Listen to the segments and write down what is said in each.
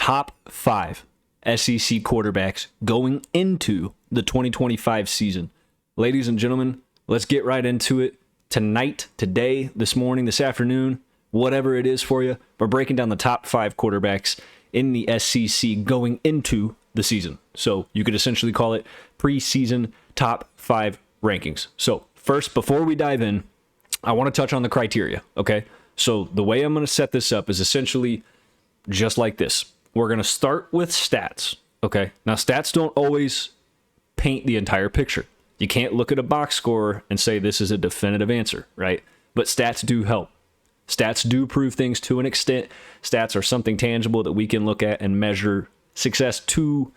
top 5 SEC quarterbacks going into the 2025 season. Ladies and gentlemen, let's get right into it. Tonight, today, this morning, this afternoon, whatever it is for you, we're breaking down the top 5 quarterbacks in the SEC going into the season. So you could essentially call it preseason top 5 rankings. So first, before we dive in, I want to touch on the criteria, okay? So the way I'm going to set this up is essentially just like this. We're going to start with stats, okay? Now, stats don't always paint the entire picture. You can't look at a box score and say this is a definitive answer, right? But stats do help. Stats do prove things to an extent. Stats are something tangible that we can look at and measure success to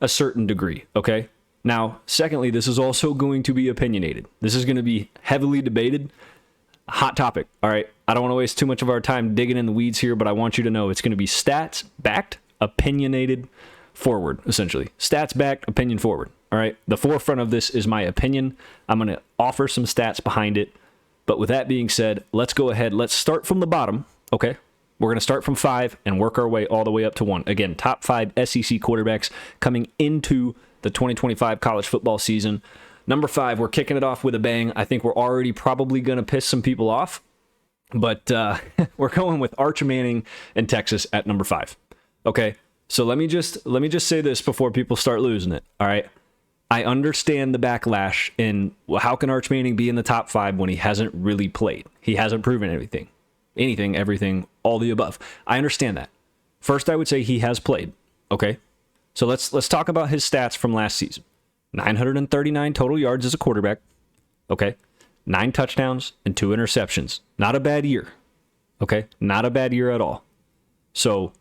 a certain degree, okay? Now, secondly, this is also going to be opinionated. This is going to be heavily debated. Hot topic, all right? I don't want to waste too much of our time digging in the weeds here, but I want you to know it's going to be stats-backed, opinionated, forward, essentially. Stats-backed, opinion forward, all right? The forefront of this is my opinion. I'm going to offer some stats behind it. But with that being said, let's go ahead. Let's start from the bottom, okay? We're going to start from 5 and work our way all the way up to 1. Again, top 5 SEC quarterbacks coming into the 2025 college football season. Number 5, we're kicking it off with a bang. I think we're already probably going to piss some people off, but we're going with Arch Manning in Texas at number 5. Okay, so let me just say this before people start losing it. All right, I understand the backlash in, well, how can Arch Manning be in the top 5 when he hasn't really played? He hasn't proven anything, everything, all the above. I understand that. First, I would say he has played. Okay, so let's talk about his stats from last season. 939 total yards as a quarterback. Okay, 9 touchdowns and 2 interceptions. Not a bad year. Okay, not a bad year at all. So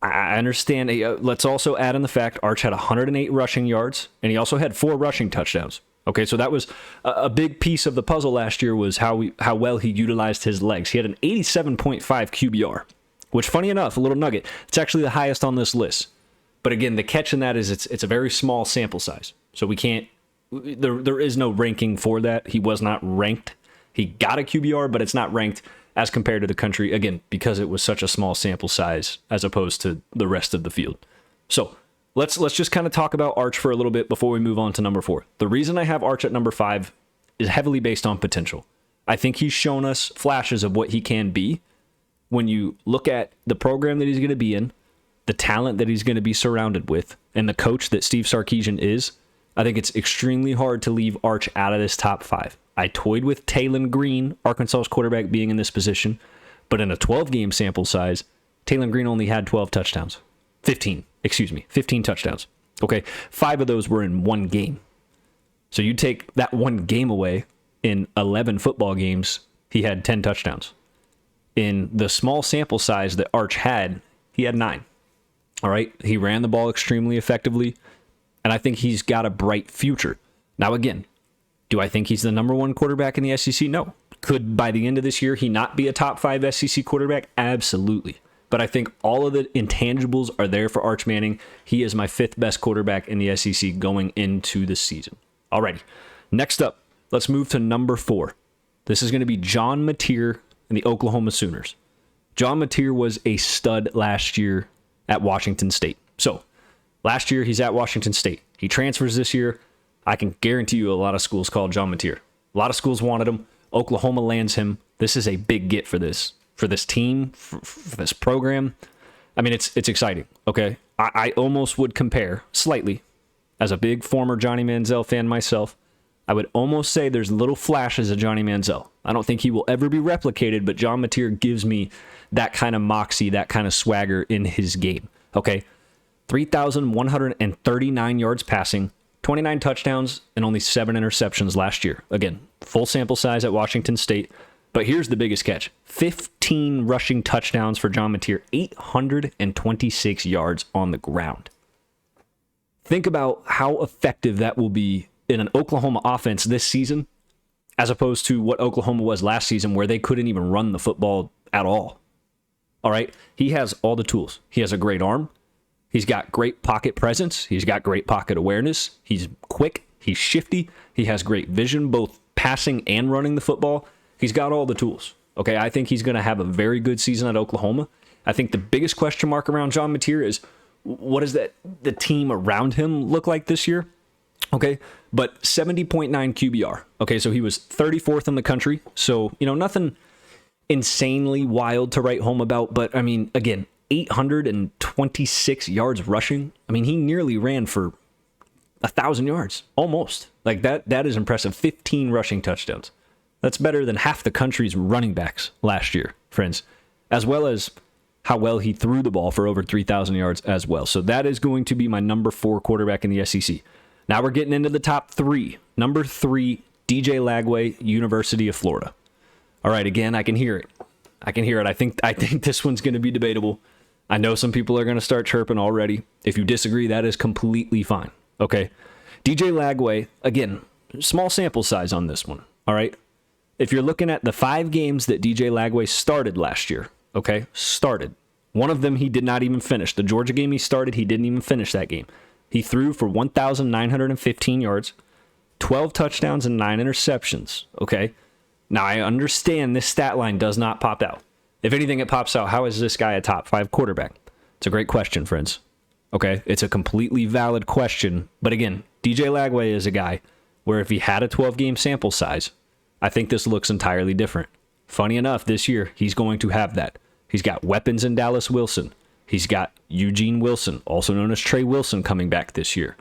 I understand. Let's also add in the fact Arch had 108 rushing yards, and he also had 4 rushing touchdowns. Okay, so that was a big piece of the puzzle last year, was how well he utilized his legs. He had an 87.5 QBR, which, funny enough, a little nugget, it's actually the highest on this list. But again, the catch in that is it's a very small sample size. So we can't, there is no ranking for that. He was not ranked. He got a QBR, but it's not ranked as compared to the country, again, because it was such a small sample size as opposed to the rest of the field. So let's just kind of talk about Arch for a little bit before we move on to number 4. The reason I have Arch at number 5 is heavily based on potential. I think he's shown us flashes of what he can be. When you look at the program that he's going to be in, the talent that he's going to be surrounded with, and the coach that Steve Sarkisian is, I think it's extremely hard to leave Arch out of this top 5. I toyed with Taylon Green, Arkansas's quarterback, being in this position, but in a 12-game sample size, Taylon Green only had 15 touchdowns. Okay, 5 of those were in one game. So you take that one game away, in 11 football games, he had 10 touchdowns. In the small sample size that Arch had, he had 9. All right, he ran the ball extremely effectively, and I think he's got a bright future. Now, again, do I think he's the number 1 quarterback in the SEC? No. Could, by the end of this year, he not be a top 5 SEC quarterback? Absolutely. But I think all of the intangibles are there for Arch Manning. He is my 5th best quarterback in the SEC going into the season. Alrighty, next up, let's move to number 4. This is going to be John Mateer and the Oklahoma Sooners. John Mateer was a stud last year at Washington State. So, last year he's at Washington State. He transfers this year. I can guarantee you a lot of schools called John Mateer. A lot of schools wanted him. Oklahoma lands him. This is a big get for this team, for this program. I mean, it's exciting, okay? I almost would compare slightly, as a big former Johnny Manziel fan myself, I would almost say there's little flashes of Johnny Manziel. I don't think he will ever be replicated, but John Mateer gives me that kind of moxie, that kind of swagger in his game, okay? 3,139 yards passing, 29 touchdowns, and only 7 interceptions last year. Again, full sample size at Washington State. But here's the biggest catch. 15 rushing touchdowns for John Mateer, 826 yards on the ground. Think about how effective that will be in an Oklahoma offense this season, as opposed to what Oklahoma was last season, where they couldn't even run the football at all. All right? He has all the tools. He has a great arm. He's got great pocket presence. He's got great pocket awareness. He's quick. He's shifty. He has great vision, both passing and running the football. He's got all the tools. Okay, I think he's going to have a very good season at Oklahoma. I think the biggest question mark around John Mateer is what does the team around him look like this year? Okay, but 70.9 QBR. Okay, so he was 34th in the country. So, nothing insanely wild to write home about. But, I mean, again, 826 yards rushing. I mean, he nearly ran for 1,000 yards, almost. Like, that is impressive. 15 rushing touchdowns. That's better than half the country's running backs last year, friends, as well as how well he threw the ball for over 3,000 yards as well. So that is going to be my number 4 quarterback in the SEC. Now we're getting into the top 3. Number 3, DJ Lagway, University of Florida. All right, again, I can hear it. I think this one's going to be debatable. I know some people are going to start chirping already. If you disagree, that is completely fine. Okay. DJ Lagway, again, small sample size on this one. All right. If you're looking at the 5 games that DJ Lagway started last year, okay, started. One of them he did not even finish. The Georgia game he started, he didn't even finish that game. He threw for 1,915 yards, 12 touchdowns, and 9 interceptions. Okay. Now, I understand this stat line does not pop out. If anything, it pops out. How is this guy a top 5 quarterback? It's a great question, friends. Okay. It's a completely valid question. But again, DJ Lagway is a guy where if he had a 12-game sample size, I think this looks entirely different. Funny enough, this year, he's going to have that. He's got weapons in Dallas Wilson. He's got Eugene Wilson, also known as Trey Wilson, coming back this year.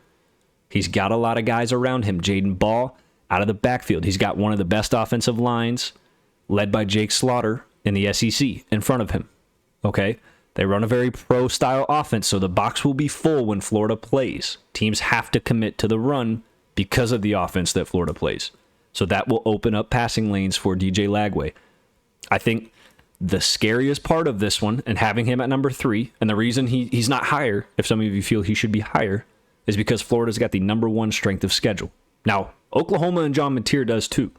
He's got a lot of guys around him. Jaden Ball out of the backfield. He's got one of the best offensive lines led by Jake Slaughter in the SEC in front of him. Okay? They run a very pro-style offense, so the box will be full when Florida plays. Teams have to commit to the run because of the offense that Florida plays. So that will open up passing lanes for DJ Lagway. I think the scariest part of this one, and having him at number 3, and the reason he's not higher, if some of you feel he should be higher, is because Florida's got the number 1 strength of schedule. Now, Oklahoma and John Mateer does too.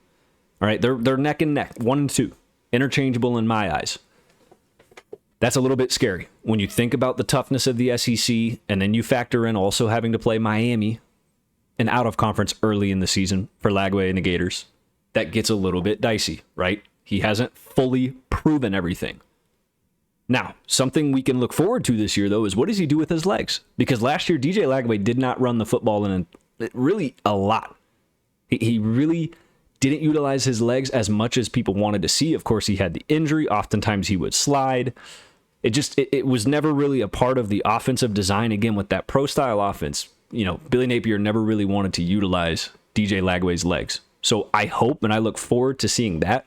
All right, they're neck and neck, 1 and 2, interchangeable in my eyes. That's a little bit scary when you think about the toughness of the SEC, and then you factor in also having to play Miami and out of conference early in the season for Lagway and the Gators. That gets a little bit dicey, right? He hasn't fully proven everything. Now, something we can look forward to this year, though, is what does he do with his legs? Because last year, DJ Lagway did not run the football in really a lot. He really didn't utilize his legs as much as people wanted to see. Of course, he had the injury. Oftentimes, he would slide. It was never really a part of the offensive design. Again, with that pro-style offense, Billy Napier never really wanted to utilize DJ Lagway's legs. So I hope and I look forward to seeing that.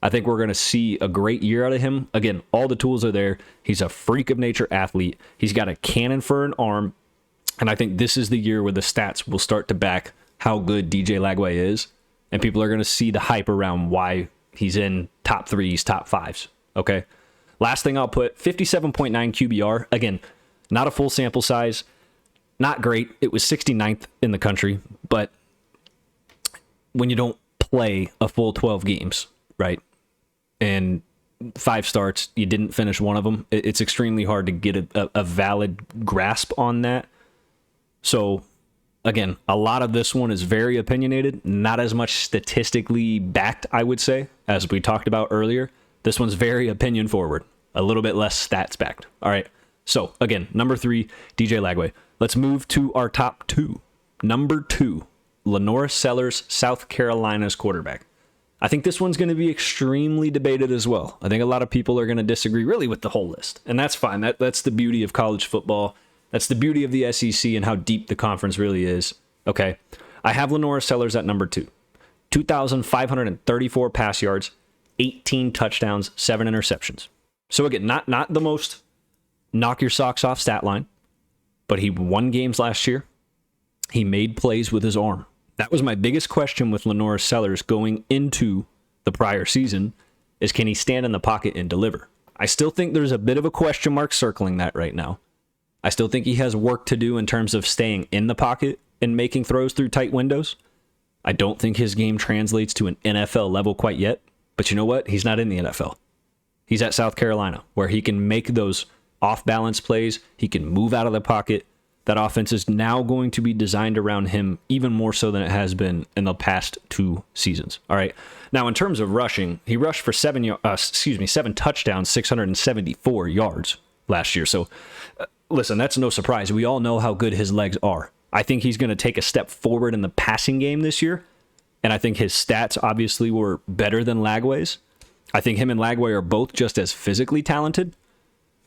I think we're going to see a great year out of him. Again, all the tools are there. He's a freak of nature athlete. He's got a cannon for an arm. And I think this is the year where the stats will start to back how good DJ Lagway is. And people are going to see the hype around why he's in top 3s, top 5s. Okay. Last thing I'll put, 57.9 QBR. Again, not a full sample size. Not great. It was 69th in the country. But when you don't play a full 12 games, right? And 5 starts, you didn't finish one of them. It's extremely hard to get a valid grasp on that. So, again, a lot of this one is very opinionated, not as much statistically backed, I would say, as we talked about earlier. This one's very opinion forward, a little bit less stats backed. All right. So, again, number 3, DJ Lagway. Let's move to our top 2. Number 2, Lenor Sellers, South Carolina's quarterback. I think this one's going to be extremely debated as well. I think a lot of people are going to disagree really with the whole list, and that's fine. That's the beauty of college football. That's the beauty of the SEC and how deep the conference really is. Okay, I have Lenor Sellers at number 2. 2,534 pass yards, 18 touchdowns, 7 interceptions. So again, not the most knock your socks off stat line, but he won games last year. He made plays with his arm. That was my biggest question with Lenor Sellers going into the prior season, is can he stand in the pocket and deliver? I still think there's a bit of a question mark circling that right now. I still think he has work to do in terms of staying in the pocket and making throws through tight windows. I don't think his game translates to an NFL level quite yet, but you know what? He's not in the NFL. He's at South Carolina, where he can make those off-balance plays. He can move out of the pocket. That offense is now going to be designed around him even more so than it has been in the past 2 seasons. All right. Now, in terms of rushing, he rushed for 7 touchdowns, 674 yards. last year. So, listen, that's no surprise. We all know how good his legs are. I think he's going to take a step forward in the passing game this year. And I think his stats obviously were better than Lagway's. I think him and Lagway are both just as physically talented.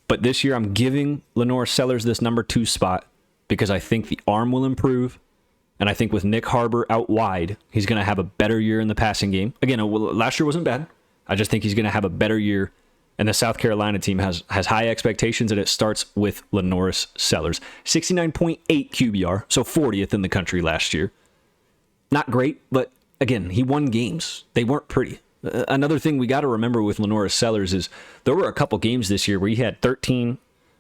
But this year I'm giving Lenor Sellers this number 2 spot because I think the arm will improve. And I think with Nick Harbor out wide, he's going to have a better year in the passing game. Again, last year wasn't bad. I just think he's going to have a better year. And the South Carolina team has high expectations, and it starts with Lenor Sellers. 69.8 QBR, so 40th in the country last year. Not great, but again, he won games. They weren't pretty. Another thing we got to remember with Lenor Sellers is there were a couple games this year where he had 13,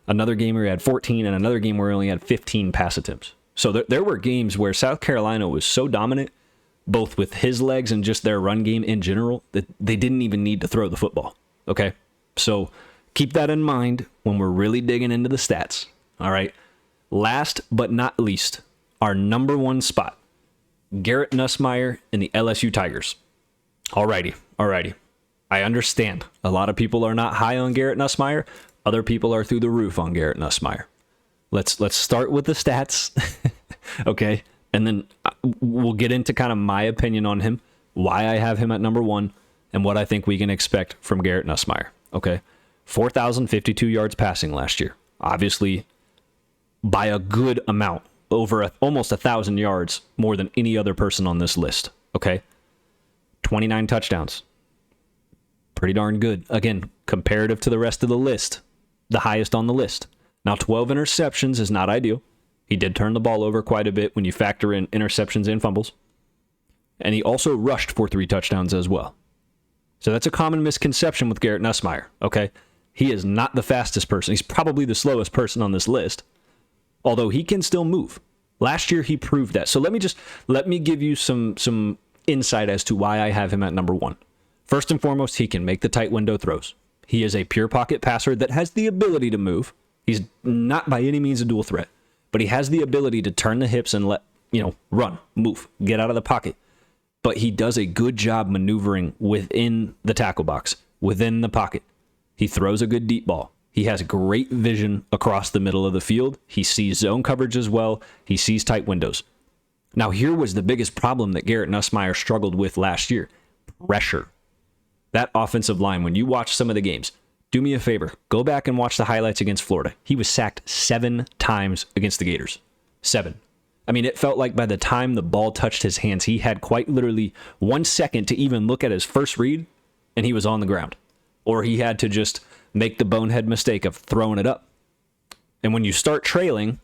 another game where he had 14, and another game where he only had 15 pass attempts. So there were games where South Carolina was so dominant, both with his legs and just their run game in general, that they didn't even need to throw the football. Okay? So keep that in mind when we're really digging into the stats. All right? Last but not least, our number 1 spot, Garrett Nusmeer and the LSU Tigers. Alrighty. I understand. A lot of people are not high on Garrett Nusmeer. Other people are through the roof on Garrett Nusmeer. Let's start with the stats, okay? And then we'll get into kind of my opinion on him, why I have him at number 1, and what I think we can expect from Garrett Nusmeer, okay? 4,052 yards passing last year. Obviously, by a good amount, over almost 1,000 yards more than any other person on this list, okay? 29 touchdowns. Pretty darn good. Again, comparative to the rest of the list, the highest on the list. Now, 12 interceptions is not ideal. He did turn the ball over quite a bit when you factor in interceptions and fumbles. And he also rushed for 3 touchdowns as well. So that's a common misconception with Garrett Nusmeer, okay? He is not the fastest person. He's probably the slowest person on this list, although he can still move. Last year, he proved that. So let me give you some insight as to why I have him at number 1. First and foremost, he can make the tight window throws. He is a pure pocket passer that has the ability to move. He's not by any means a dual threat, but he has the ability to turn the hips and run, move, get out of the pocket. But he does a good job maneuvering within the tackle box, within the pocket. He throws a good deep ball. He has great vision across the middle of the field. He sees zone coverage as well. He sees tight windows. Now, here was the biggest problem that Garrett Nusmeer struggled with last year. Pressure. That offensive line, when you watch some of the games, do me a favor. Go back and watch the highlights against Florida. He was sacked 7 times against the Gators. 7. I mean, it felt like by the time the ball touched his hands, he had quite literally 1 second to even look at his first read, and he was on the ground. Or he had to just make the bonehead mistake of throwing it up. And when you start trailing,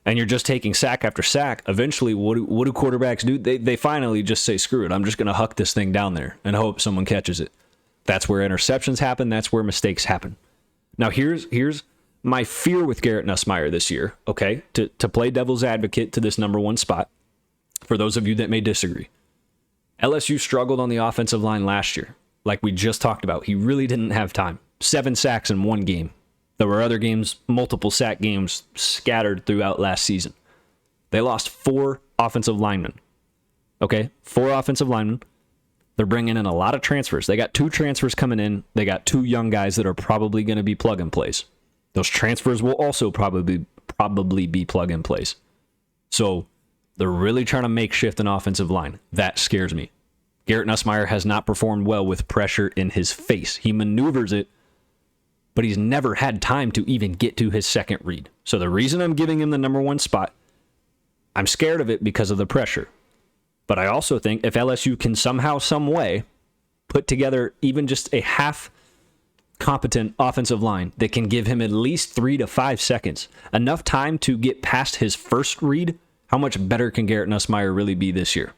and you're just taking sack after sack, eventually, what do quarterbacks do? They finally just say, screw it, I'm just going to huck this thing down there and hope someone catches it. That's where interceptions happen. That's where mistakes happen. Now, here's my fear with Garrett Nusmeer this year, okay, to play devil's advocate to this number 1 spot, for those of you that may disagree. LSU struggled on the offensive line last year, like we just talked about. He really didn't have time. 7 sacks in 1 game. There were other games, multiple sack games scattered throughout last season. They lost 4 offensive linemen, okay, 4 offensive linemen. They're bringing in a lot of transfers. They got 2 transfers coming in. They got 2 young guys that are probably going to be plug and plays. Those transfers will also probably be plug and plays. So they're really trying to make shift an offensive line. That scares me. Garrett Nusmeer has not performed well with pressure in his face. He maneuvers it, but he's never had time to even get to his second read. So the reason I'm giving him the number 1 spot, I'm scared of it because of the pressure. But I also think if LSU can somehow, some way, put together even just a half competent offensive line that can give him at least 3 to 5 seconds, enough time to get past his first read, how much better can Garrett Nusmeer really be this year?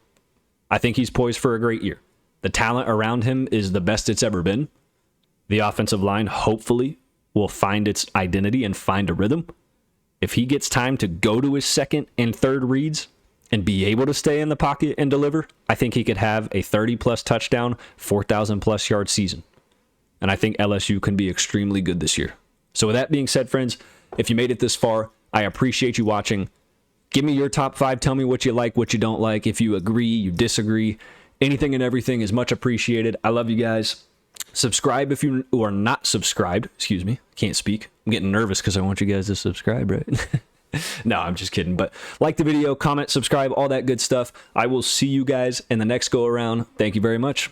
I think he's poised for a great year. The talent around him is the best it's ever been. The offensive line, hopefully, will find its identity and find a rhythm. If he gets time to go to his second and third reads and be able to stay in the pocket and deliver, I think he could have a 30-plus touchdown, 4,000-plus yard season. And I think LSU can be extremely good this year. So with that being said, friends, if you made it this far, I appreciate you watching. Give me your top 5. Tell me what you like, what you don't like. If you agree, you disagree. Anything and everything is much appreciated. I love you guys. Subscribe if you are not subscribed. Excuse me. Can't speak. I'm getting nervous because I want you guys to subscribe, right? No, I'm just kidding. But like the video, comment, subscribe, all that good stuff. I will see you guys in the next go around. Thank you very much.